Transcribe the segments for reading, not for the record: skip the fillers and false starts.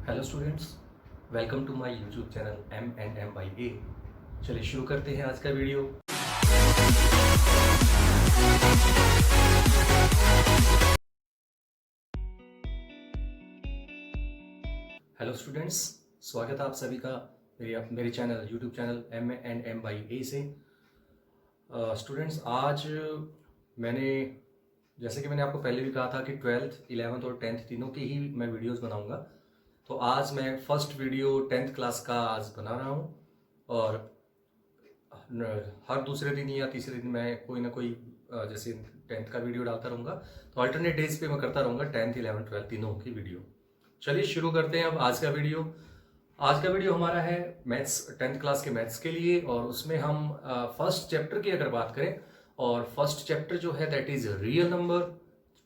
Hello students, welcome to my YouTube channel M&M by A। चलिए शुरू करते हैं आज का वीडियो। हेलो स्टूडेंट्स, स्वागत है आप सभी का मेरे channel YouTube channel M&M by A से। स्टूडेंट्स, आज मैंने जैसे कि मैंने आपको पहले भी कहा था कि 12th, 11th और 10th तीनों की ही मैं वीडियोस बनाऊंगा। तो आज मैं फर्स्ट वीडियो 10th क्लास का आज बना रहा हूं और हर दूसरे दिन या तीसरे दिन मैं कोई ना कोई जैसे 10th का वीडियो डालता रहूँगा। तो अल्टरनेट डेज पे मैं करता रहूँगा 10th, 11th, 12th तीनों की वीडियो। चलिए शुरू करते हैं अब आज का वीडियो। आज का वीडियो हमारा है मैथ्स, 10th क्लास के मैथ्स के लिए, और उसमें हम फर्स्ट चैप्टर की अगर बात करें, और फर्स्ट चैप्टर जो है दैट इज रियल नंबर।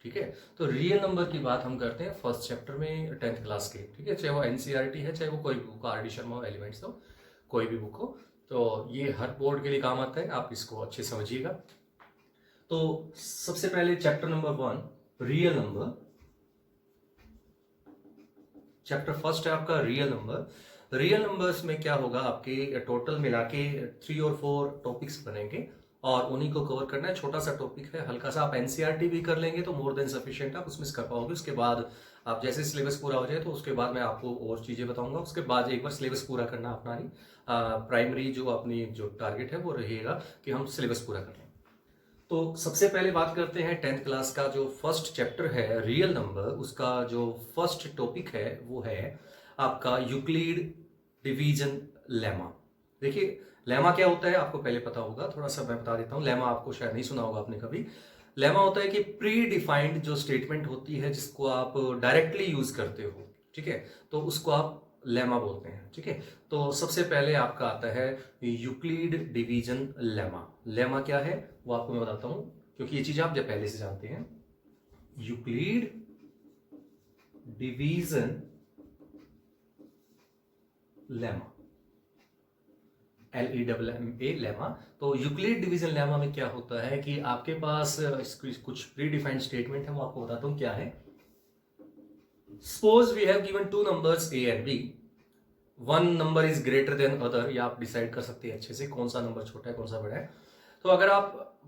ठीक है, तो रियल नंबर की बात हम करते हैं फर्स्ट चैप्टर में 10th क्लास के। ठीक है, चाहे वो NCERT है, चाहे वो कोई भी बुक, RD शर्मा हो, एलिमेंट्स हो, कोई भी बुक हो, तो ये हर बोर्ड के लिए काम आता है, आप इसको अच्छे समझिएगा। तो सबसे पहले chapter number 1 real number, chapter first है आपका रियल नंबर। रियल नंबर्स में क्या होगा, आपके टोटल मिला के 3 और 4 टॉपिक्स बनेंगे और उन्हीं को कवर करना है। छोटा सा टॉपिक है, हल्का सा। आप NCERT भी कर लेंगे तो मोर देन सफिशिएंट, आप उसमें कर पाओगे। उसके बाद आप जैसे सिलेबस पूरा हो जाए तो उसके बाद मैं आपको और चीज़ें बताऊंगा। उसके बाद एक बार सिलेबस पूरा करना अपना ही प्राइमरी जो अपनी जो टारगेट है वो रहेगा कि हम सिलेबस पूरा कर लें। तो सबसे पहले बात करते हैं 10th क्लास का जो फर्स्ट चैप्टर है रियल नंबर, उसका जो फर्स्ट टॉपिक है वो है आपका यूक्लिड डिवीजन लेमा। देखिए, लेमा क्या होता है आपको पहले पता होगा, थोड़ा सा मैं बता देता हूँ। लेमा आपको शायद नहीं सुना होगा आपने कभी। लेमा होता है कि प्री डिफाइंड जो स्टेटमेंट होती है जिसको आप डायरेक्टली यूज करते हो, ठीक है, तो उसको आप लेमा बोलते हैं। ठीक है, तो सबसे पहले आपका आता है यूक्लिड डिवीजन लेमा। लेमा क्या है वो आपको मैं बताता हूं, क्योंकि ये चीज आप जब पहले से जानते हैं। Euclid division lemma, LEMMA lemma. तो यूक्लिड डिवीजन लेमा में क्या होता है कि आपके पास कुछ प्री डिफाइंड स्टेटमेंट है, वो आपको बताता हूं क्या है। Suppose we have given 2 numbers A and B, one number is greater than other, या आप डिसाइड कर सकते हैं अच्छे से कौन सा नंबर छोटा है कौन सा बड़ा है। तो अगर आप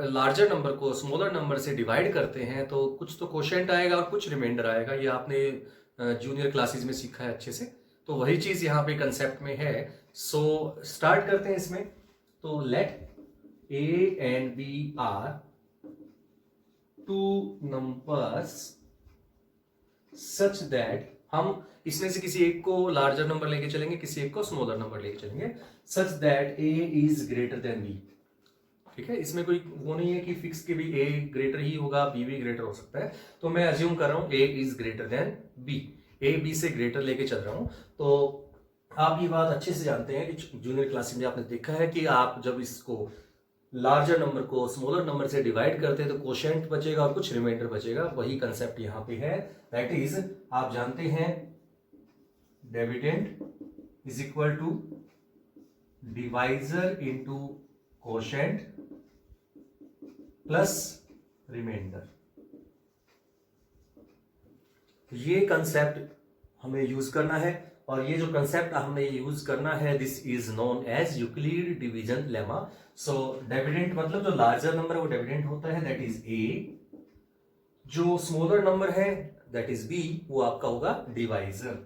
लार्जर नंबर को स्मॉलर नंबर से डिवाइड करते हैं तो कुछ तो क्वोशिएंट आएगा और कुछ रिमाइंडर आएगा। ये आपने जूनियर क्लासेस में सीखा है अच्छे से, तो वही चीज यहाँ पे कंसेप्ट में है। सो स्टार्ट करते हैं इसमें। तो let A and B are 2 numbers such that, हम इसमें से किसी एक को लार्जर नंबर लेके चलेंगे, किसी एक को स्मॉलर नंबर लेके चलेंगे, such that A is greater then B। ठीक है, इसमें कोई वो नहीं है कि फिक्स के भी A ग्रेटर ही होगा, B भी ग्रेटर हो सकता है। तो मैं अज्यूम कर रहा हूं A is greater then B, A B से ग्रेटर लेके चल रहा हूं। तो आप ये बात अच्छे से जानते हैं कि जूनियर क्लास में आपने देखा है कि आप जब इसको लार्जर नंबर को स्मॉलर नंबर से डिवाइड करते हैं तो क्वोशिएंट बचेगा और कुछ रिमाइंडर बचेगा। वही कंसेप्ट यहां पे है। दैट इज, आप जानते हैं dividend is equal to divisor into quotient plus remainder. ये कंसेप्ट हमें यूज करना है, और ये जो कंसेप्ट हमें यूज करना है this is known as Euclid division lemma. So dividend मतलब जो लार्जर नंबर है वो डिविडेंड होता है, दैट इज A। जो स्मॉलर नंबर है दैट इज B, वो आपका होगा डिवाइजर।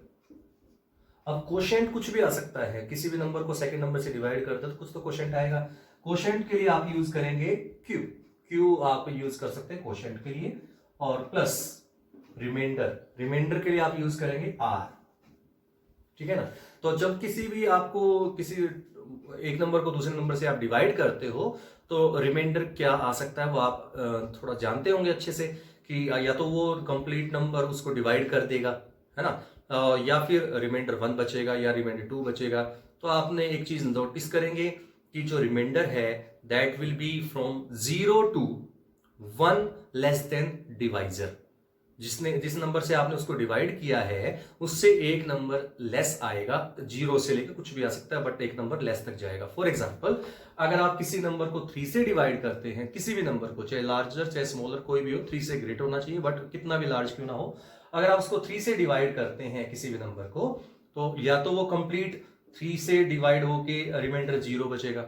अब क्वोशिएंट कुछ भी आ सकता है, किसी भी नंबर को सेकंड नंबर से डिवाइड करते तो कुछ तो क्वोशिएंट आएगा। क्वोशिएंट के लिए आप यूज करेंगे Q आप यूज कर सकते हैं क्वोशिएंट के लिए, और प्लस रिमाइंडर के लिए आप यूज करेंगे R। ठीक है ना। तो जब किसी भी आपको किसी एक नंबर को दूसरे नंबर से आप डिवाइड करते हो तो रिमाइंडर क्या आ सकता है वो आप थोड़ा जानते होंगे अच्छे से, कि या तो वो कंप्लीट नंबर उसको डिवाइड कर देगा, है ना, या फिर रिमाइंडर 1 बचेगा या रिमाइंडर 2 बचेगा। तो आपने एक चीज नोटिस करेंगे कि जो रिमाइंडर है that will B from 0 to 1 less then divisor. जिस नंबर से आपने उसको डिवाइड किया है उससे एक नंबर लेस आएगा, 0 से लेकर कुछ भी आ सकता है, बट एक नंबर लेस तक जाएगा। फॉर एग्जांपल, अगर आप किसी नंबर को 3 से डिवाइड करते हैं, किसी भी नंबर को, चाहे लार्जर चाहे स्मॉलर कोई भी हो, 3 से ग्रेटर होना चाहिए, बट कितना भी लार्ज क्यों ना हो, अगर आप उसको 3 से डिवाइड करते हैं किसी भी नंबर को, तो या तो वो कंप्लीट 3 से डिवाइड होके रिमाइंडर 0 बचेगा,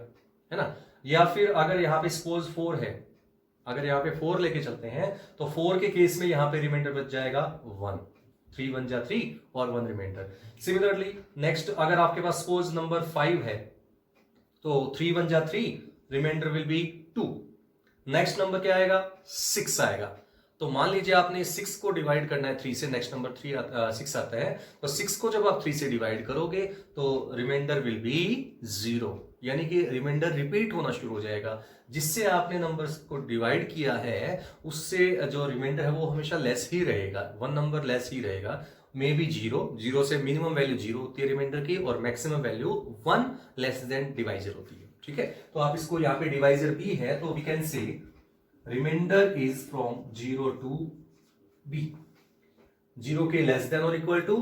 है ना, या फिर अगर यहाँ पे सपोज 4 है, अगर यहाँ पे 4 लेके चलते हैं तो 4 के केस में यहाँ पे रिमाइंडर बच जाएगा 1, 3 1 जा 3 और 1 रिमाइंडर। सिमिलरली नेक्स्ट अगर आपके पास सपोज नंबर 5 है तो 3 1 जा 3, remainder will be 2। Next number क्या आएगा, 6 आएगा। तो मान लीजिए आपने 6 को डिवाइड करना है 3 से, नेक्स्ट नंबर 6 आता है, तो 6 को जब आप 3 से डिवाइड करोगे तो रिमाइंडर विल बी 0, यानी कि रिमाइंडर रिपीट होना शुरू हो जाएगा। जिससे आपने नंबर्स को डिवाइड किया है उससे जो रिमाइंडर है वो हमेशा लेस ही रहेगा, 1 नंबर लेस ही रहेगा, मे बी 0 से मिनिमम वैल्यू 0 होती है रिमाइंडर की और maximum value 1 less then divisor होती है। ठीक है, तो आप इसको यहाँ पे डिवाइजर भी है तो we can say remainder is from 0 to b, 0 के लेस देन और इक्वल टू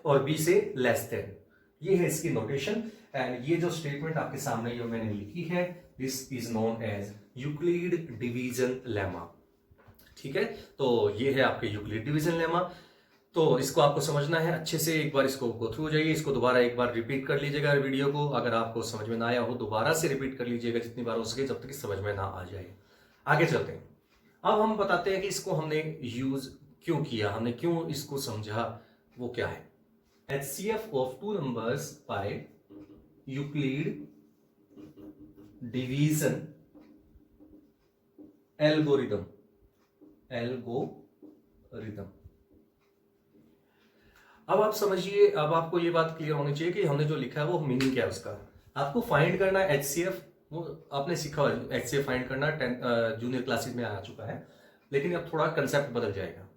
और b से लेस देन, ये है इसकी नोटेशन। एंड ये जो स्टेटमेंट आपके सामने जो मैंने लिखी है, this is known as Euclid division lemma. ठीक है, तो ये है आपके यूक्लिड डिवीजन लेमा। तो इसको आपको समझना है अच्छे से, एक बार इसको गो थ्रू हो जाइए, इसको दोबारा एक बार रिपीट कर लीजिएगा वीडियो को, अगर आपको समझ में ना आया हो दोबारा से रिपीट कर लीजिएगा जितनी बार हो सके, जब तक समझ में ना आ जाए। आगे चलते हैं, अब हम बताते हैं कि इसको हमने यूज क्यों किया, हमने क्यों इसको समझा, वो क्या है। HCF of two numbers by Euclid division algorithm, अब आप समझिए, अब आपको ये बात क्लियर होनी चाहिए कि हमने जो लिखा है वो मीनिंग क्या है उसका। आपको फाइंड करना है HCF, वो आपने सीखा है HCF फाइंड करना, जूनियर क्लासेस में आ चुका है, लेकिन अब थोड़ा कंसेप्ट बदल जाएगा।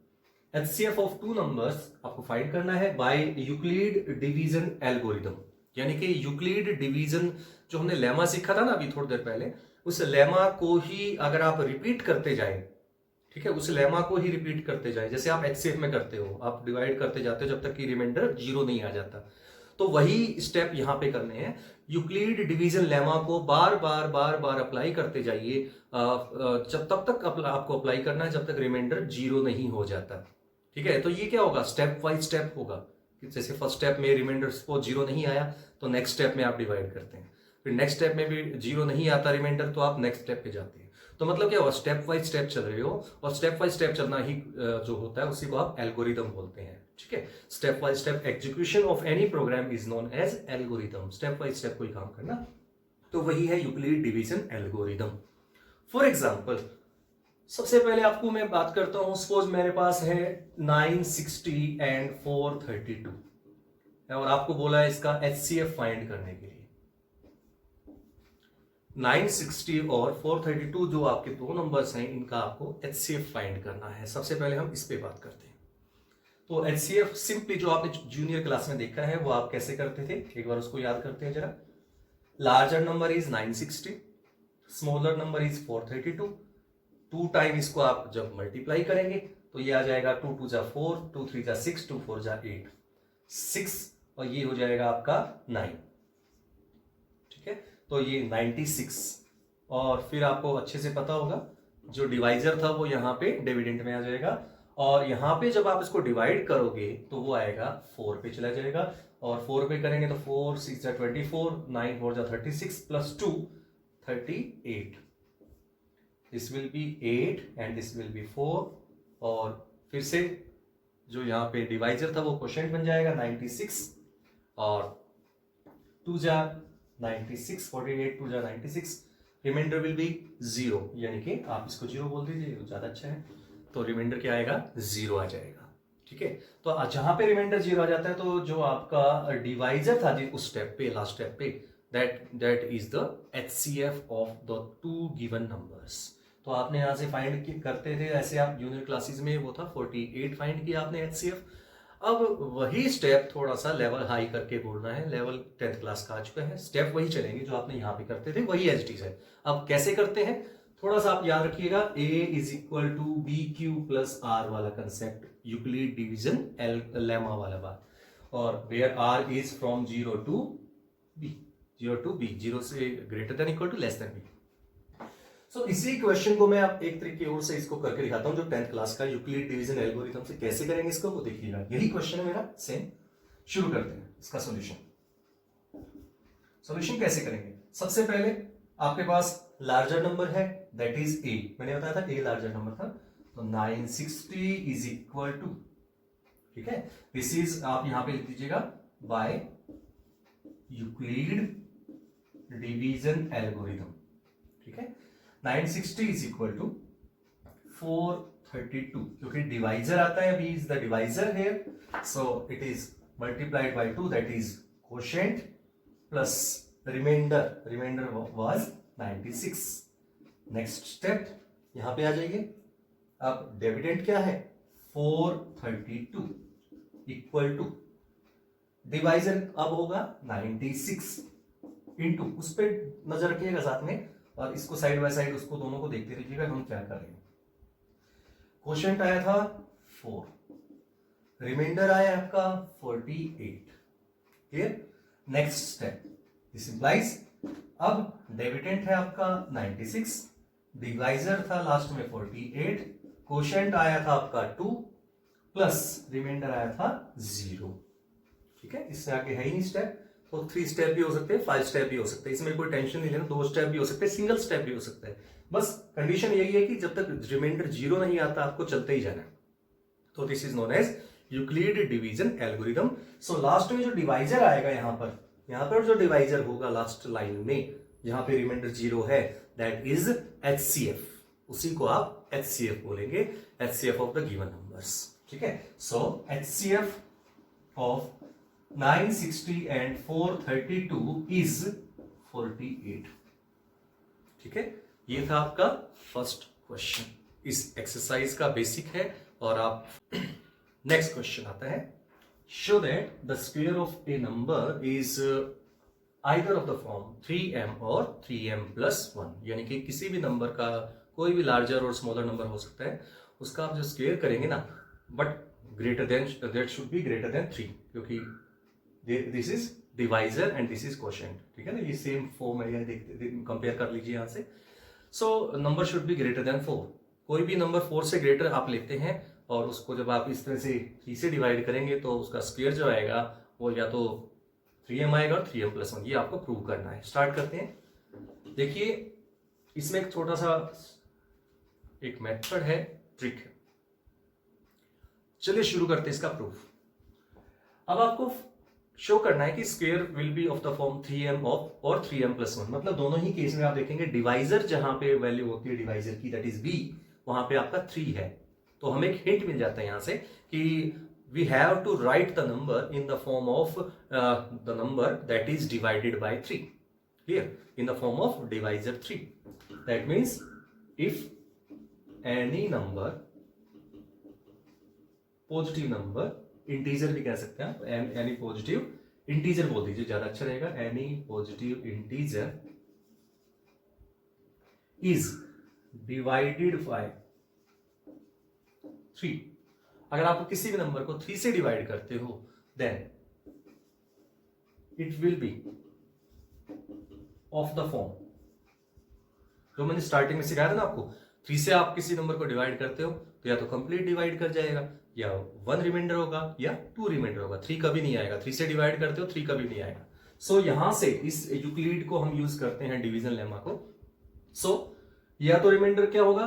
HCF ऑफ टू नंबर्स आपको फाइंड करना है बाय यूक्लिड डिवीजन एल्गोरिथम, यानी कि यूक्लिड डिवीजन जो हमने लेमा सीखा था ना अभी थोड़ी देर पहले, उस लेमा को ही अगर आप रिपीट करते जाएं, ठीक है, उस लेमा को ही रिपीट करते जाए, जैसे आप HCF में करते हो, आप डिवाइड करते जाते हो जब तक कि रिमाइंडर 0 नहीं आ जाता, तो वही स्टेप यहां पे करने हैं। यूक्लिड डिवीजन लेमा को बार बार अप्लाई करते जाइए, जब तब तक आपको अप्लाई करना है जब तक रिमाइंडर 0 नहीं हो जाता। ठीक है, तो ये क्या होगा, स्टेप वाइज स्टेप होगा। जैसे फर्स्ट स्टेप में रिमाइंडर सपोज 0 नहीं आया तो नेक्स्ट स्टेप में आप डिवाइड करते हैं, फिर नेक्स्ट स्टेप में भी 0 नहीं आता रिमाइंडर तो आप नेक्स्ट स्टेप पे जाते हैं। तो मतलब क्या हुआ, स्टेप वाइज स्टेप चल रहे हो, और स्टेप वाइज स्टेप चलना ही जो होता है उसी को आप एल्गोरिथम बोलते हैं। ठीक है, step wise step execution of any program is known as algorithm, step wise step कोई काम करना, तो वही है Euclid division algorithm. For example, सबसे पहले आपको मैं बात करता हूं, सपोज मेरे पास है 960 एंड 432 और आपको बोला है इसका HCF फाइंड करने के लिए। 960 और 432 जो आपके दो नंबर्स हैं, इनका आपको HCF फाइंड करना है। सबसे पहले हम इस पे बात करते हैं। तो HCF सिंपली जो आपने जूनियर क्लास में देखा है वो आप कैसे करते थे, एक बार उसको याद करते हैं जरा। Larger number is 960, smaller number is 432, 2 time इसको आप जब मल्टीप्लाई करेंगे तो ये आ जाएगा 2 2 जा 4, 2 3 जा 6, 2 4 जा 8, 6 और ये हो जाएगा आपका 9। ठीक है, तो ये 96, और फिर आपको अच्छे से पता होगा जो डिवाइजर था वो यहाँ पे डिविडेंड में आ जाएगा, और यहाँ पे जब आप इसको डिवाइड करोगे तो वो आएगा 4 पे चला जाएगा, और 4 पे करेंगे तो 4 6 जा 24, 9 4 जा 36 plus 2 38, this will be 8 and this will be 4, और फिर से जो यहाँ पे डिवाइजर था वो क्वोशिएंट बन जाएगा 96, और 2 जा 96, 48 2 जा 96, रिमाइंडर विल बी 0, यानी कि आप इसको 0 बोल दीजिए तो ज्यादा अच्छा है, तो रिमाइंडर क्या आएगा, 0 आ जाएगा। ठीक है, तो जहां पे रिमाइंडर 0 आ जाता है तो जो आपका डिवाइजर था उस स्टेप पे, लास्ट स्टेप पे, that is the HCF of the two given numbers. तो आपने यहां से फाइंड करते थे, ऐसे आप जूनियर क्लासेस में वो था 48 फाइंड किया आपने HCF। अब वही स्टेप थोड़ा सा लेवल हाई करके बोलना है, लेवल 10th क्लास का आ चुका है, स्टेप वही चलेंगे जो आपने यहाँ पे करते थे, वही एज इट इज है। अब कैसे करते हैं थोड़ा सा आप याद रखिएगा, A is equal to BQ plus R वाला कंसेप्ट, यूक्लिड डिवीजन लेमा वाला बात, और where R is from 0 to B, 0 से greater than equal to less than B। सो इसी क्वेश्चन को मैं आप एक तरीके और से इसको करके दिखाता हूं, जो 10th क्लास का यूक्लिड डिवीजन एल्गोरिथम से कैसे करेंगे इसको, वो देखिएगा। यही क्वेश्चन है मेरा सेम। शुरू करते हैं इसका सॉल्यूशन कैसे करेंगे। सबसे पहले आपके पास लार्जर नंबर है, दैट इज ए। मैंने बताया था ए लार्जर नंबर था, तो 960 इज इक्वल टू, ठीक है, दिस इज, आप यहां पे लिख दीजिएगा बाय यूक्लिड डिवीजन एल्गोरिथम, ठीक है। 960 इज इक्वल टू 432, क्योंकि डिवाइजर आता है, b is the divisor here, so it is multiplied by 2, that is quotient plus reminder was 96। Next step यहां पे आ जाइए। अब डिविडेंड क्या है, 432 इक्वल टू डिवाइजर अब होगा 96 इंटू, उस पर नजर रखिएगा साथ में, और इसको साइड बाय साइड उसको दोनों को देखते रहिएगा हम क्या कर रहे हैं। क्वोशिएंट आया था 4, रिमाइंडर आया आपका 48, clear. Next step, this implies अब डिविडेंड है आपका 96, डिवाइजर था लास्ट में 48, क्वोशिएंट आया था आपका 2 प्लस रिमाइंडर आया था 0, ठीक है। इससे आगे है ही नहीं स्टेप, तो 3 स्टेप भी हो सकते हैं, 5 स्टेप भी हो सकते हैं, इसमें कोई टेंशन नहीं लेना। 2 स्टेप भी हो सकते हैं, सिंगल स्टेप भी हो सकता है। बस कंडीशन यही है कि जब तक रिमाइंडर 0 नहीं आता आपको चलते ही जाना है। तो this is known as Euclid division algorithm. So last में जो डिवाइजर आएगा यहां पर जो डिवाइजर होगा लास्ट लाइन में, जहां पे रिमाइंडर 0 है, दैट इज HCF, उसी को आप HCF बोलेंगे, HCF of the given numbers, ठीक है। सो HCF ऑफ 960 and 432 is 48, ठीक है। ये था आपका फर्स्ट क्वेश्चन, इस एक्सरसाइज का बेसिक है। और आप नेक्स्ट क्वेश्चन आता है, show that the square of A number is either of the form 3m और 3m प्लस 1, यानी कि किसी भी नंबर का कोई भी लार्जर और स्मॉलर नंबर हो सकता है, उसका आप जो स्क्वायर करेंगे ना, but greater than, that should be greater than 3, क्योंकि this is divisor and this is quotient, ठीक है ना। ये सेम फॉर्म है, देखते कंपेयर कर लीजिए यहां से। So number should be greater than 4। कोई भी नंबर 4 से ग्रेटर आप लेते हैं, और उसको जब आप इस तरह से 3 से डिवाइड करेंगे तो उसका स्क्वायर जो आएगा वो या तो 3m आएगा और 3m प्लस 1, ये आपको प्रूव करना है। स्टार्ट करते हैं। देखिए इसमें एक छोटा सा एक मेथड है, ट्रिक है। चलिए शुरू करते हैं इसका प्रूफ। अब आपको शो करना है कि square will be of the form 3m of और 3m प्लस 1, मतलब दोनों ही केस में आप देखेंगे डिवाइजर जहां पे वैल्यू होती है डिवाइजर की, दैट इज b, वहां पे आपका 3 है। तो हमें एक हिंट मिल जाता है यहां से कि we have to write the number in the form of the number that is divided by 3, clear, in the form of divisor 3। That means if any number, positive number, integer भी कह सकते हैं आप, एनी पॉजिटिव इंटीजर बोल दीजिए, ज्यादा अच्छा रहेगा, any positive integer is divided by 3। अगर आप किसी भी नंबर को 3 से डिवाइड करते हो, then it will be of the form, जो मैंने स्टार्टिंग में सिखाया था ना आपको, 3 से आप किसी नंबर को डिवाइड करते हो तो या तो कंप्लीट डिवाइड कर जाएगा, या 1 रिमाइंडर होगा या 2 रिमाइंडर होगा, 3 कभी नहीं आएगा। 3 से डिवाइड करते हो 3 कभी नहीं आएगा। सो यहां से इस यूक्लिड को हम यूज करते हैं डिवीजन लेमा को। सो या तो रिमाइंडर क्या होगा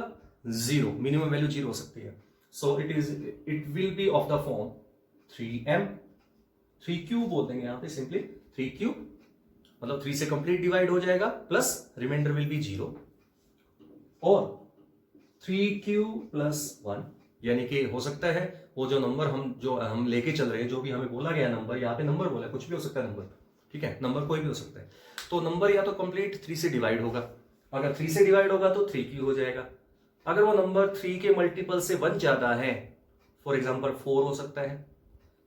0, मिनिमम वैल्यू 0 हो सकती है। So it will be of the form 3m, 3q बोल देंगे यहां पे सिंपली, 3q मतलब 3 से कंप्लीट डिवाइड हो जाएगा, प्लस रिमाइंडर विल बी 0, और 3q प्लस 1, यानी कि हो सकता है वो जो नंबर हम लेके चल रहे हैं, जो भी हमें बोला गया नंबर, यहाँ पे नंबर बोला, कुछ भी हो सकता है नंबर, ठीक है, नंबर कोई भी हो सकता है। तो नंबर या तो कंप्लीट 3 से डिवाइड होगा, अगर 3 से डिवाइड होगा तो 3q हो जाएगा। अगर वो नंबर 3 के मल्टीपल से 1 ज्यादा है, फॉर एग्जाम्पल 4 हो सकता है,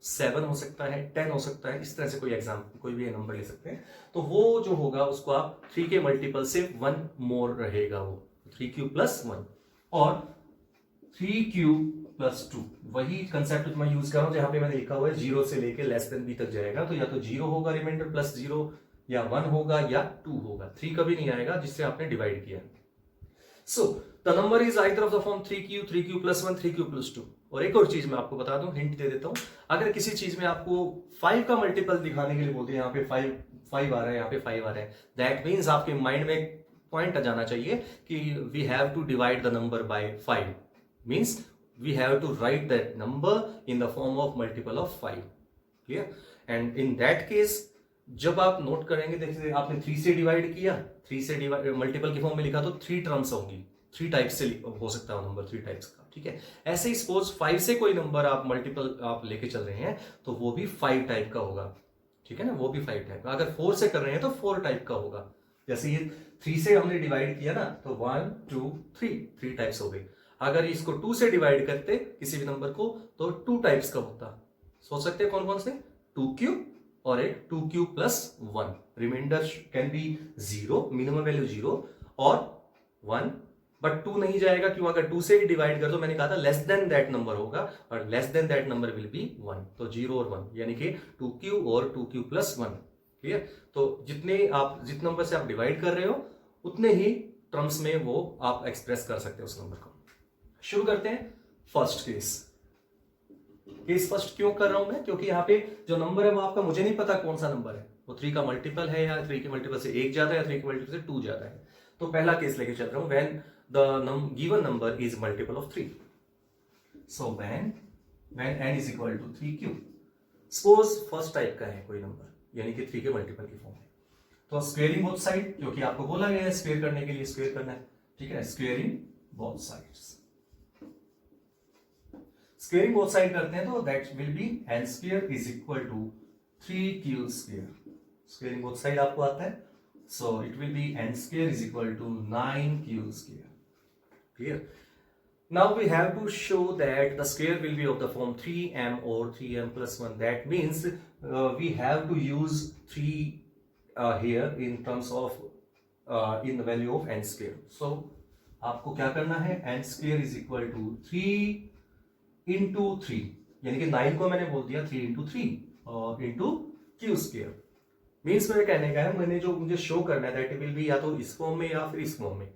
7 हो सकता है, 10 हो सकता है, इस तरह से कोई भी नंबर ले सकते हैं, तो वो जो होगा उसको आप 3 के मल्टीपल से 1 मोर रहेगा, वो 3q प्लस 1 और 3q प्लस 2, वही कंसेप्ट मैं यूज कर रहा हूं जहां पे मैंने लिखा हुआ है 0 से लेके लेस देन b तक जाएगा, तो या तो 0 होगा रिमाइंडर प्लस 0, या 1 होगा या 2 होगा, 3 कभी नहीं आएगा जिससे आपने डिवाइड किया। So the number is either of the form 3q, 3q plus 1, 3q plus 2। और एक और चीज मैं आपको बता दूं, हिंट दे देता हूं, अगर किसी चीज में आपको 5 का मल्टीपल दिखाने के लिए बोलते हैं, यहाँ पे 5 आ रहा है, यहाँ पे 5 आ रहा है, दैट मीन्स आपके माइंड में एक पॉइंट आ जाना चाहिए कि we have to divide the number by 5, means we have to write that number in the form of multiple of 5। Clear? And in that case जब आप नोट करेंगे, देखिए आपने 3 से डिवाइड किया, 3 से डिवाइड मल्टीपल की फॉर्म में लिखा तो 3 टर्म्स होंगी, 3 टाइप्स से हो सकता है नंबर, 3 टाइप्स का। ठीक है, ऐसे ही सपोज 5 से कोई नंबर आप मल्टीपल आप लेके चल रहे हैं तो वो भी 5 टाइप का होगा। ठीक है ना, वो भी 5 टाइप का। अगर 4 से कर रहे हैं तो 4 टाइप का होगा। जैसे ये 3 से हमने डिवाइड किया ना तो 1 2 3 टाइप्स हो गई। अगर इसको 2 से डिवाइड करते किसी भी नंबर को तो 2 टाइप्स का होता। सोच सकते हैं कौन कौन से? 2q और एक 2q plus 1। Reminder can be 0, minimum value 0 और 1, बट 2 नहीं जाएगा क्यों? अगर 2 से ही डिवाइड कर दो, मैंने कहा था लेस देन दैट नंबर होगा और less than that number will be 1, तो 0 और 1 यानी कि 2q और 2q plus 1। क्लियर? तो जितने नंबर से आप डिवाइड कर रहे हो उतने ही टर्म्स में वो आप एक्सप्रेस कर सकते हो उस नंबर को। शुरू करते हैं फर्स्ट केस फर्स्ट क्यों कर रहा हूं मैं? क्योंकि यहाँ पे जो नंबर है वो आपका मुझे नहीं पता कौन सा नंबर है, वो 3 का मल्टीपल है या 3 के मल्टीपल से 1 ज्यादा है या 3 के मल्टीपल से 2 ज्यादा है। तो पहला केस लेके चल रहा हूं, when the given number is multiple of 3। So when n is equal to 3q। Suppose first type का है कोई नंबर यानी कि 3 के मल्टीपल की फॉर्म है, तो स्क्वेयरिंग बोथ साइड, क्योंकि आपको बोला गया है स्क्वेयर करने के लिए स्क्वेयर करना है। ठीक है, squaring both sides, squaring both side करते हैं तो that will be n square is equal to 3q square. Squaring both side आपको आता है, so it will be n square is equal to 9q square. Clear? Now we have to show that the square will be of the form 3m और 3m plus 1। That means we have to use 3 here in terms of in the value of n square। so आपको क्या करना है? n square is equal to 3 into 3, यानी कि 9 को मैंने बोल दिया 3 into 3 और into q square। मीन्स मेरे कहने का है, मैंने जो मुझे शो करना है दैट विल बी या तो इस फॉर्म में या फिर इस फॉर्म में।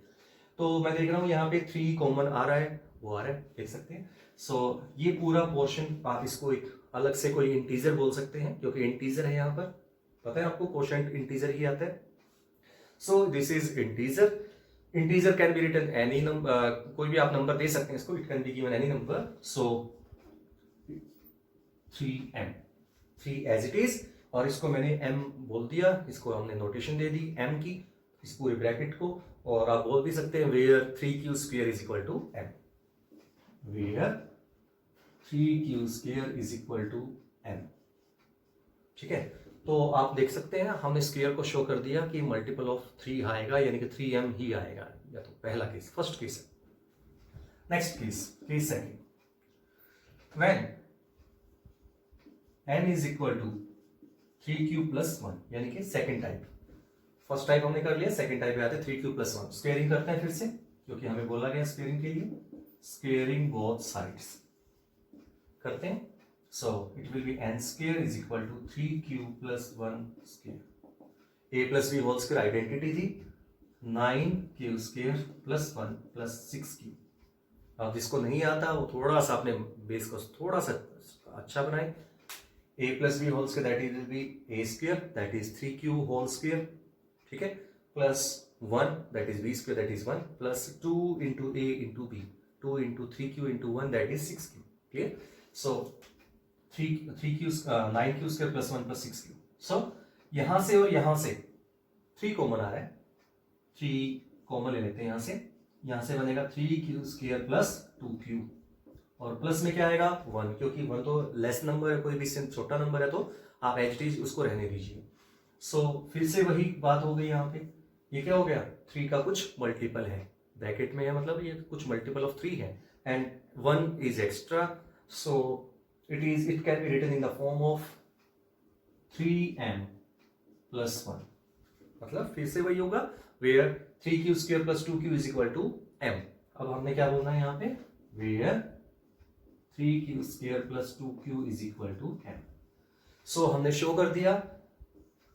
तो मैं देख रहा हूं यहाँ पे 3 कॉमन आ रहा है, वो आ रहा है, देख सकते हैं। सो ये पूरा पोर्शन आप इसको एक अलग से कोई इंटीजर बोल सकते हैं क्योंकि इंटीजर है यहाँ पर, पता है आपको कोशेंट इंटीजर ही आता है। So this is integer. Integer can be written any number, कोई भी आप नंबर दे सकते हैं इसको, it can be given any number. So 3m, 3 as it is, और इसको मैंने m बोल दिया, इसको हमने नोटेशन दे दी m की, इस पूरे ब्रैकेट को। और आप बोल भी सकते हैं where 3q square is equal to m, where 3q square is equal to m। ठीक है, तो आप देख सकते हैं हमने स्क्वायर को शो कर दिया कि मल्टीपल ऑफ 3 आएगा यानी कि 3m ही आएगा। या तो पहला केस, फर्स्ट केस है। Next case second, when n is equal to 3q plus 1, यानी कि सेकंड टाइप। फर्स्ट टाइप हमने कर लिया, सेकंड टाइप पे आते हैं 3q plus 1। स्क्वेयरिंग करते हैं फिर से, क्योंकि हमें बोला गया स्क्वेयरिंग के लिए, स्क्वेयरिंग बोथ साइड्स करते हैं। So it will be n square is equal to 3q plus 1 square। a plus b whole square identity थी, 9q square plus 1 plus 6q। अब जिसको नहीं आता वो थोड़ा सा अपने बेस को थोड़ा सा अच्छा बनाए। a plus b whole square that will be a square that is 3q whole square। ठीक है, plus 1 that is b square that is 1 plus 2 into a into b, 2 into 3q into 1 that is 6q। clear? So 9q square plus 1 plus 6q। सो यहां से और यहां से 3 common आ रहा है, 3 common ले लेते हैं यहां से बनेगा 3q स्क्वायर प्लस 2q, और प्लस में क्या आएगा 1, क्योंकि 1 तो लेस नंबर है, कोई भी छोटा नंबर है तो आप एज इट इज उसको रहने दीजिए। सो फिर से वही बात हो गई यहाँ पे, ये क्या हो गया 3 का कुछ मल्टीपल है, ब्रैकेट में है मतलब ये कुछ मल्टीपल ऑफ 3 है and 1 is extra. So it can be written in the form of 3m plus 1। मतलब फिर से वही होगा where 3q square plus 2q is equal to m। अब हमने क्या बोलना है यहाँ पे, where 3q square plus 2q is equal to m। So हमने शो कर दिया,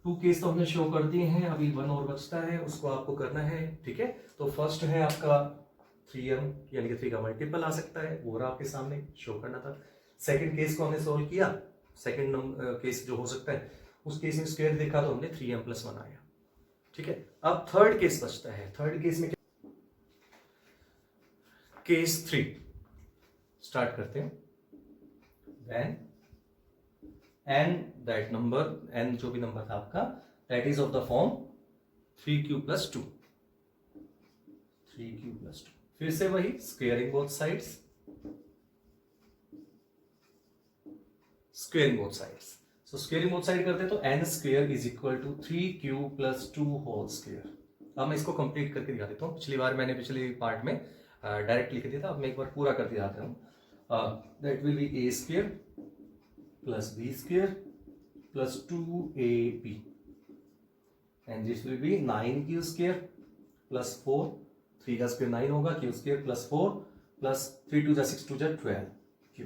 2 केस तो हमने शो कर दिए हैं, अभी 1 और बचता है, उसको आपको करना है। ठीक है, तो फर्स्ट है आपका 3m यानी कि 3 का मल्टीपल आ सकता है, वो रहा आपके सामने, शो करना था। सेकंड केस को हमने सोल्व किया, सेकंड केस जो हो सकता है उस केस में स्क्वायर देखा तो हमने 3m+1 आया, ठीक है। अब थर्ड केस बचता है, थर्ड केस में केस 3 स्टार्ट करते हैं। When n that number, n जो भी नंबर था आपका, that is of the form 3q+2, 3q+2। फिर से वही squaring both sides, squaring both sides. So squaring both side करते हैं तो n square is equal to 3q+2 whole square. अब मैं इसको कंप्लीट करके दिखा देता हूँ। पिछली बार मैंने पिछले पार्ट में डायरेक्ट लिख दिया था, अब मैं एक बार पूरा कर दिखाता हूँ। That will B a square plus b square plus 2ab and this will be 9q square plus 4, 3 का स्क्वेयर 9 होगा, q square plus 4 plus 3 2 6 2 12 q।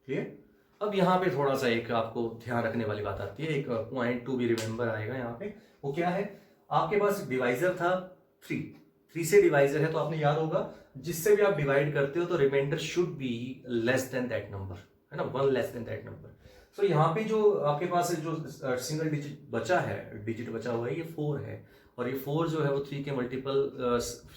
Clear. अब यहाँ पे थोड़ा सा एक आपको ध्यान रखने वाली बात आती है, एक पॉइंट टू बी रिमेंबर आएगा यहाँ पे। वो क्या है, आपके पास डिवाइजर था 3 से डिवाइजर है, तो आपने याद होगा जिससे भी आप डिवाइड करते हो तो reminder should be less than that number, है ना, 1 less than that number. So यहाँ पे जो आपके पास जो सिंगल डिजिट बचा है, डिजिट बचा हुआ है, ये 4 है, और ये 4 जो है वो 3 के मल्टीपल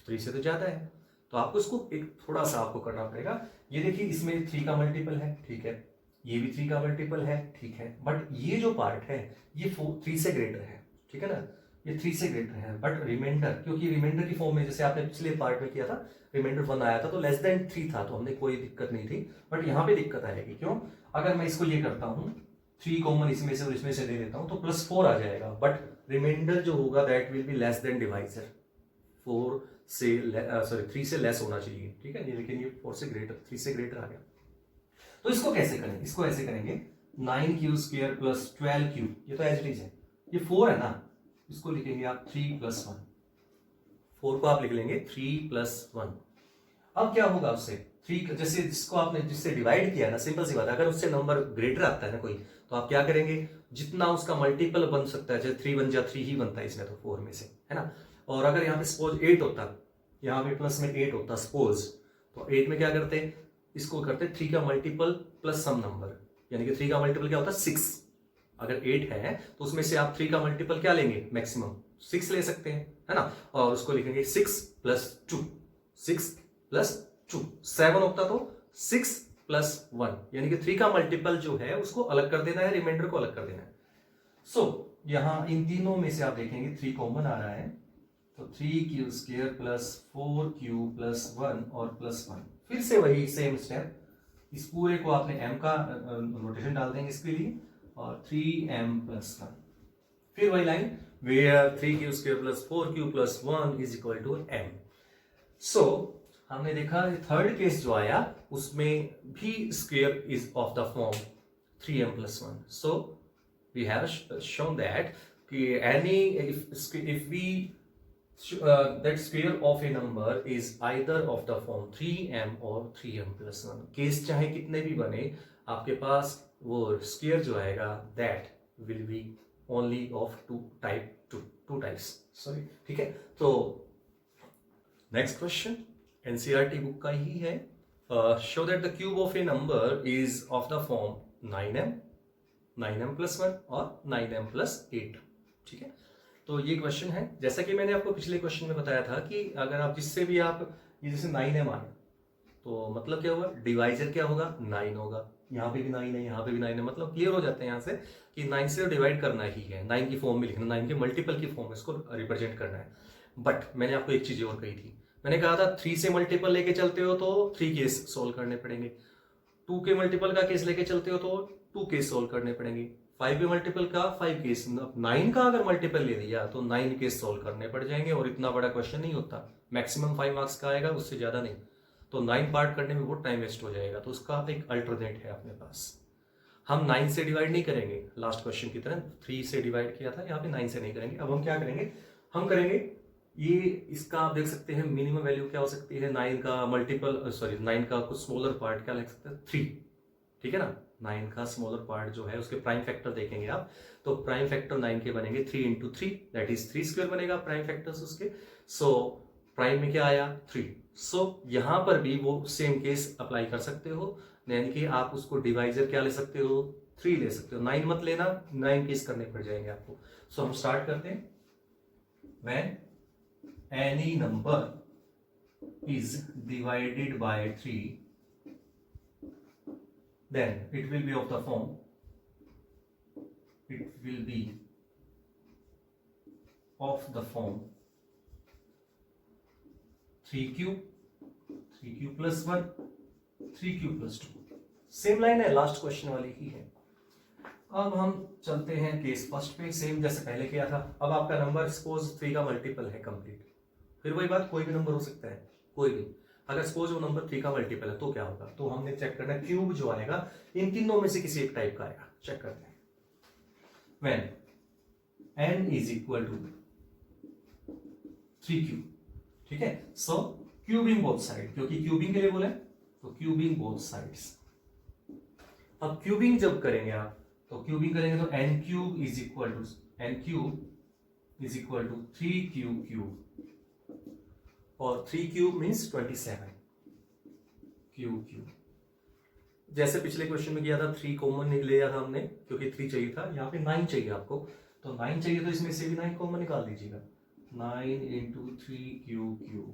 3 से तो ज्यादा है, तो आपको इसको एक थोड़ा सा आपको करना पड़ेगा। ये देखिए इसमें 3 का मल्टीपल है, ठीक है, ये भी 3 का मल्टीपल है, ठीक है, बट ये जो पार्ट है ये 3 से ग्रेटर है, ठीक है ना, ये 3 से ग्रेटर है, बट रिमाइंडर, क्योंकि रिमाइंडर की फॉर्म में जैसे आपने पिछले पार्ट में किया था, रिमाइंडर 1 आया था तो लेस देन 3 था, तो हमने कोई दिक्कत नहीं थी, बट यहाँ पे दिक्कत आएगी। क्यों, अगर मैं इसको ये करता हूँ 3 कॉमन इसमें से और इसमें से ले लेता हूँ तो +4 आ जाएगा, बट रिमाइंडर जो होगा that will B less then divisor, 4 से सॉरी 3 से लेस होना चाहिए, ठीक है, लेकिन ये 4 से ग्रेटर, 3 से ग्रेटर आ गया। तो इसको कैसे करेंगे, इसको ऐसे करेंगे 9q स्क्वायर प्लस 12q, ये तो एज इट इज है, ये 4 है ना, इसको लिखेंगे आप 3+1, 4 को आप लिख लेंगे 3+1। अब क्या होगा उससे 3, जैसे जिसको आपने जिससे डिवाइड किया ना, सिंपल सी बात है, अगर उससे नंबर ग्रेटर आता है ना कोई, तो आप क्या करेंगे, जितना उसका मल्टीपल बन सकता है, जैसे 3 बन जा 3 ही बनता है इसमें तो 4 में से, है ना। और अगर यहाँ पे सपोज 8 होता, यहाँ पे प्लस में 8 होता सपोज, तो 8 में क्या करते हैं, इसको करते हैं 3 का मल्टीपल प्लस सम नंबर, यानी कि 3 का मल्टीपल क्या होता है 6। अगर 8 है तो उसमें से आप 3 का मल्टीपल क्या लेंगे, मैक्सिमम 6 ले सकते हैं, है ना, और उसको लिखेंगे 6 + 2, 6 + 2 7 होता तो 6 + 1, यानी कि 3 का मल्टीपल जो है उसको अलग कर देना है, रिमाइंडर को अलग कर देना है। सो यहां इन तीनों में से आप देखेंगे 3 कॉमन आ रहा है, तो 3q स्क्वायर प्लस 4q + 1 और +1, फिर से वही सेम स्टेप, इस पूरे को आपने m का नोटेशन डाल देंगे इसके लिए, और 3m+1, फिर वही line where 3q square plus 4q + 1 is equal to m। So हमने देखा थर्ड केस जो आया उसमें भी square is of the form 3m+1। So we have shown that कि any if we that square of a number is either of the form 3m or 3m+1, case चाहे कितने भी बने, आपके पास वो स्क्वायर जो आएगा that will be only of two types, sorry, ठीक है। तो नेक्स्ट क्वेश्चन एनसीईआरटी बुक का ही है, show that the cube of A number is of the form 9m+1 और 9m+8, ठीक है। तो ये क्वेश्चन है, जैसा कि मैंने आपको पिछले क्वेश्चन में बताया था कि अगर आप जिससे भी आप ये जैसे 9m आए तो मतलब क्या होगा, डिवाइजर क्या होगा 9 होगा, यहाँ पे भी 9 है, यहाँ पे भी 9 है, मतलब क्लियर हो जाते हैं यहाँ से कि 9 से डिवाइड करना ही है, 9 की फॉर्म में लिखना, 9 के मल्टीपल की फॉर्म में इसको रिप्रेजेंट करना है। बट मैंने आपको एक चीज और कही थी, मैंने कहा था 3 से मल्टीपल लेके चलते हो तो 3 केस सोल्व करने पड़ेंगे, 2 के मल्टीपल का केस लेके चलते हो तो 2 केस सोल्व करने पड़ेंगे, 5 के मल्टीपल का 5 केस, 9 का अगर मल्टीपल ले लिया तो 9 केस सोल्व करने पड़ जाएंगे, और इतना बड़ा क्वेश्चन नहीं होता, मैक्सिमम 5 मार्क्स का आएगा, उससे ज्यादा नहीं, तो 9 पार्ट करने में बहुत टाइम वेस्ट हो जाएगा, तो उसका एक अल्टरनेट है अपने पास। हम 9 से डिवाइड नहीं करेंगे, लास्ट क्वेश्चन की तरह 3 से डिवाइड किया था, यहाँ पे 9 से नहीं करेंगे। अब हम क्या करेंगे, हम करेंगे ये, इसका आप देख सकते हैं मिनिमम वैल्यू क्या हो सकती है, 9 का मल्टीपल, सॉरी 9 का कुछ स्मॉलर पार्ट क्या लिख सकते हैं 3, ठीक है ना, 9 का स्मॉलर पार्ट जो है उसके प्राइम फैक्टर देखेंगे आप, तो प्राइम फैक्टर 9 के बनेंगे 3 × 3, दैट इज 3 स्क्वायर बनेगा प्राइम फैक्टर्स उसके। सो प्राइम में क्या आया 3। सो यहां पर भी वो सेम केस अप्लाई कर सकते हो, यानी कि आप उसको डिवाइजर क्या ले सकते हो 3 ले सकते हो, 9 मत लेना, 9 केस करने पड़ जाएंगे आपको। सो हम स्टार्ट करते हैं। When any number is divided by 3 then it will be of the form, it will be of the form 3 cube plus 1 3 cube plus 2। Same line है, लास्ट क्वेश्चन वाली ही है। अब हम चलते हैं केस फर्स्ट पे, सेम जैसे पहले किया था। अब आपका नंबर सपोज 3 का मल्टीपल है कंप्लीट, फिर वही बात, कोई भी नंबर हो सकता है, कोई भी। अगर सपोज वो नंबर 3 का मल्टीपल है तो क्या होगा, तो हमने चेक करना क्यूब जो आएगा इन तीनों में से किसी एक टाइप का आएगा। चेक करते हैं। When n is equal to 3 cube, ठीक है। सो क्यूबिंग बोथ साइड, क्योंकि क्यूबिंग के लिए बोले तो क्यूबिंग बोथ साइड्स। अब क्यूबिंग जब करेंगे आप, तो क्यूबिंग करेंगे तो n cube is equal to 3 cube cube, और 3 क्यूब मीन्स 27 क्यूब क्यूब। जैसे पिछले क्वेश्चन में किया था 3 कॉमन नहीं लिया था हमने, क्योंकि 3 चाहिए था, यहाँ पे 9 चाहिए आपको, तो 9 चाहिए तो इसमें से भी 9 कॉमन निकाल दीजिएगा। 9 इंटू 3 क्यूब क्यूब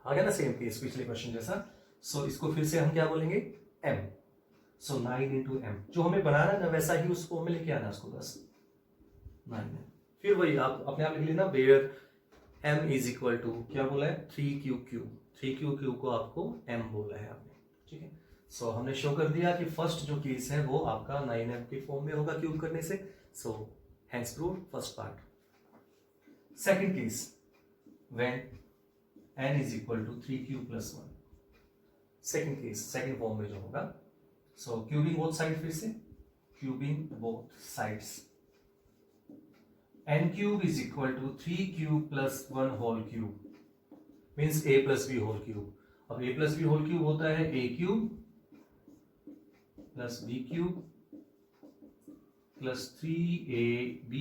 आ गया ना, सेम केस पिछले क्वेश्चन जैसा। सो इसको फिर से हम क्या बोलेंगे m। सो 9 इंटू m, जो हमें बनाना है ना वैसा ही उस फॉर्म में लेके आना उसको, बस 9। फिर वही आप अपने आप लिख लेना, where m is equal to क्या बोला है 3 क्यूब क्यूब, 3 क्यूब क्यूब को आपको m बोला है आपने, ठीक है। सो हमने शो कर दिया कि फर्स्ट जो केस है वो आपका 9m के फॉर्म में होगा क्यूब करने से। So hence proved first part. Second case, when n is equal to 3 cube plus 1, second case second form में जो होगा। सो क्यूबिंग बोथ साइड, फिर से cubing both sides, n cube is equal to 3 cube plus 1 whole cube, means a plus b whole cube. अब a plus b whole cube होता है a cube plus b cube plus 3ab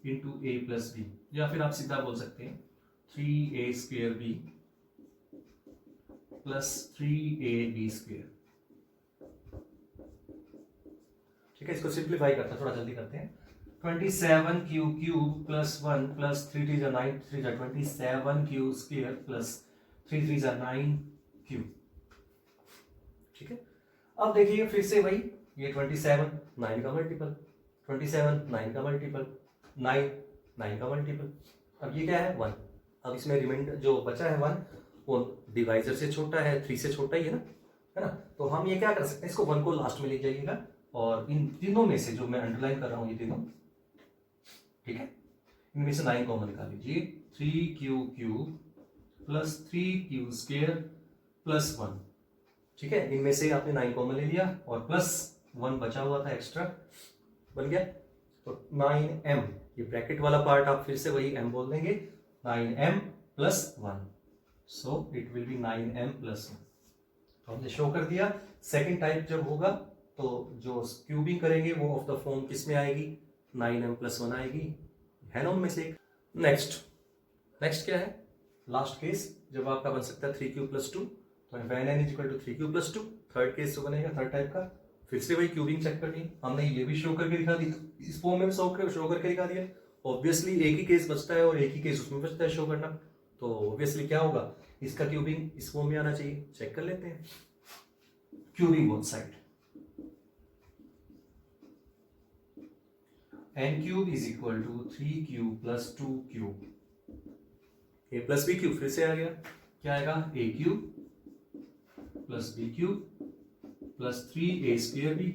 into a plus b, या फिर आप सीधा बोल सकते हैं 3a square b plus 3ab square, ठीक है। इसको सिंप्लीफाई करते हैं, थोड़ा जल्दी करते हैं। 27 cube cube plus 1 plus 3 3 9 3 27 cube square plus 3 3 9 cube, ठीक है। अब देखिए फिर से वही, ये 27 9 का मल्टीपल, 27 9 का मल्टीपल, 9 9 का मल्टीपल। अब ये क्या है 1। अब इसमें रिमाइंडर जो बचा है 1, वो डिवाइजर से छोटा है, 3 से छोटा ही है ना। तो हम ये क्या कर सकते हैं, इसको 1 को लास्ट में ले जाइएगा, और इन तीनों में से जो मैं अंडरलाइन कर रहा हूं ये तीनों, ठीक है, इनमें से 9 कॉमन निकाल लीजिए। 3 cube cube plus 3 cube square plus 1, ठीक है। इनमें से आपने 9 कॉमन ले लिया और प्लस 1 बचा हुआ था एक्स्ट्रा, बन गया। तो 9m, ये ब्रैकेट वाला पार्ट आप फिर से वही m बोल देंगे, 9m plus 1, so it will B 9m plus 1। तो हमने शो कर दिया। सेकेंड टाइप जब होगा तो जो क्यूबिंग करेंगे वो ऑफ द फॉर्म किस में आएगी 9m प्लस 1 आएगी, है ना उनमें से एक। नेक्स्ट क्या है, लास्ट केस जब आपका बन सकता है 3 क्यूब प्लस 2, तो when n is equal to 3 cube plus 2, third case जो बनेगा थर्ड टाइप का, फिर से वही क्यूबिंग चेक करनी। हमने ये भी शो करके दिखा दी, इस फॉर्म में भी शो करके दिखा दिया। ऑब्वियसली एक ही केस बचता है और एक ही केस उसमें बचता है शो करना, तो ऑब्वियसली क्या होगा, इसका क्यूबिंग इस फॉर्म में आना चाहिए। चेक कर लेते हैं, cubing both side, n cube is equal to 3 cube plus 2 cube, a plus b cube फिर से आ गया, क्या आएगा a cube plus b cube plus 3a square b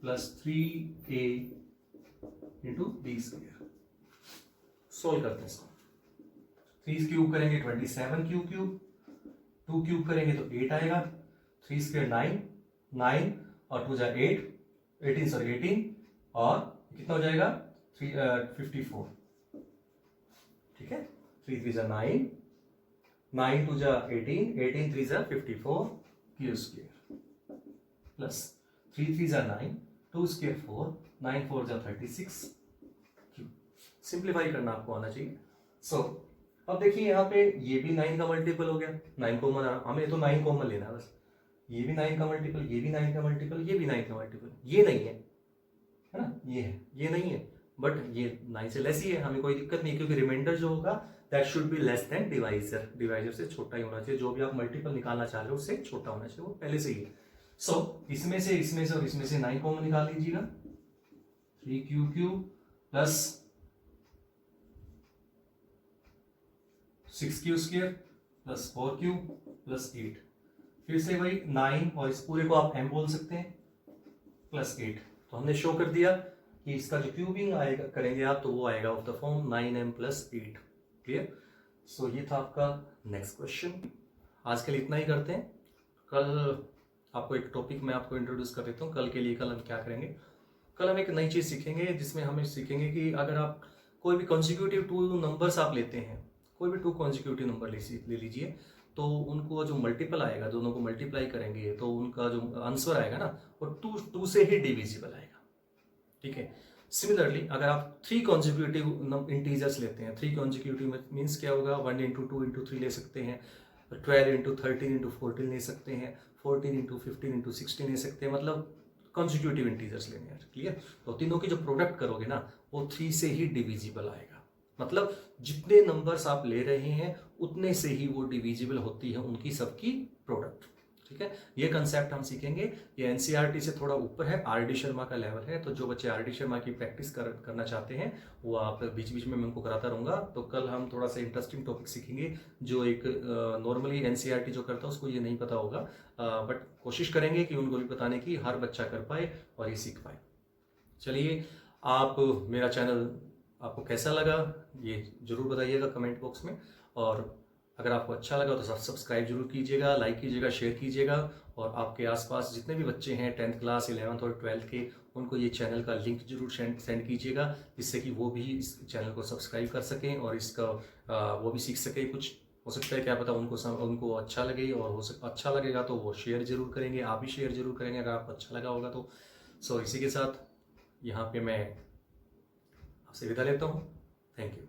plus 3a into b square. Solve करते हैं इसको। 3 क्यूब करेंगे 27 क्यूब क्यूब, 2 क्यूब करेंगे तो 8 आएगा, 3 स्क्वायर 9, 9 और 2 जा 8, 18 और कितना हो जाएगा 54, ठीक है। 3 3 जा 9, 9 2 जा 18, 18 3 जा 54 क्यू स्क्वायर प्लस 3 3 जा 9, 2 स्क्वायर 4, 9 4 जा 36 क्यू। सिंप्लीफाई करना आपको आना चाहिए। सो अब देखिए यहाँ पे ये भी 9 का मल्टीपल हो गया, 9 कॉमन, हमें तो 9 कॉमन लेना है बस। ये भी 9 का मल्टीपल, ये भी 9 का मल्टीपल, ये भी 9 का मल्टीपल, ये नहीं है ना, ये है, ये नहीं है, बट ये 9 से लेस ही है, हमें कोई दिक्कत नहीं, क्योंकि रिमाइंडर जो होगा that should be less then divisor, divisor से छोटा ही होना चाहिए, जो भी आप मल्टीपल निकालना चाह रहे हो उससे छोटा होना चाहिए, वो पहले से ही है। सो इसमें से और इसमें से 9 कॉमन निकाल लीजिएगा, 3QQ plus 6Q² plus 4Q plus 8, फिर से वही 9 और इस पूरे को आप m बोल सकते हैं प्लस 8। तो हमने शो कर दिया कि इसका जो क्यूबिंग आएगा करेंगे आप, तो वो आएगा of the form 9m plus 8। Clear? So ये था आपका नेक्स्ट क्वेश्चन। आज के लिए इतना ही करते हैं, कल आपको एक टॉपिक मैं आपको इंट्रोड्यूस कर देता हूँ। कल के लिए कल हम क्या करेंगे, कल हम एक नई चीज़ सीखेंगे, जिसमें हमें सीखेंगे कि अगर आप कोई भी कॉन्जिक्यूटिव 2 नंबर्स आप लेते हैं, कोई भी 2 कॉन्जिक्यूटिव नंबर ले लीजिए, तो उनको जो मल्टीपल आएगा, दोनों को मल्टीप्लाई करेंगे तो उनका जो आंसर आएगा ना, वो 2 से ही डिविजिबल आएगा। ठीक है? सिमिलरली अगर आप 3 कॉन्जिक्यूटिव इंटीजर्स लेते हैं, 3 कॉन्जिक्यूटिव मीन्स क्या होगा, 1 × 2 × 3 ले सकते हैं, 12 × 13 × 14 ले सकते हैं, 14 × 15 × 16 ले सकते हैं, मतलब कॉन्जिक्यूटिव इंटीजर्स लेने हैं। क्लियर? तो तीनों की जो प्रोडक्ट करोगे ना, वो 3 से ही डिविजिबल आएगा, मतलब जितने नंबर्स आप ले रहे हैं उतने से ही वो डिविजिबल होती है उनकी सबकी प्रोडक्ट। ठीक है? ये कंसेप्ट हम सीखेंगे, ये एनसीईआरटी से थोड़ा ऊपर है, आरडी शर्मा का लेवल है, तो जो बच्चे आरडी शर्मा की प्रैक्टिस करना चाहते हैं वो आप बीच बीच में मैं उनको कराता रहूँगा। तो कल हम थोड़ा सा इंटरेस्टिंग टॉपिक सीखेंगे, जो एक नॉर्मली एनसीईआरटी जो करता है उसको ये नहीं पता होगा, बट कोशिश करेंगे कि उनको भी बताने की हर बच्चा कर पाए और ये सीख पाए। चलिए, आप मेरा चैनल आपको कैसा लगा ये जरूर बताइएगा कमेंट बॉक्स में, और अगर आपको अच्छा लगा तो सब्सक्राइब जरूर कीजिएगा, लाइक कीजिएगा, शेयर कीजिएगा, और आपके आसपास जितने भी बच्चे हैं 10th क्लास 11th और 12th के, उनको ये चैनल का लिंक जरूर सेंड कीजिएगा, जिससे कि वो भी इस चैनल को सब्सक्राइब कर सकें और इसका वो भी सीख सकें कुछ। हो सकता है क्या पता उनको अच्छा लगे, और अच्छा लगेगा तो वो शेयर जरूर करेंगे, आप भी शेयर जरूर करेंगे अगर आपको अच्छा लगा होगा तो। सो इसी के साथ यहाँ पे मैं आपसे विदा लेता हूँ। Thank you.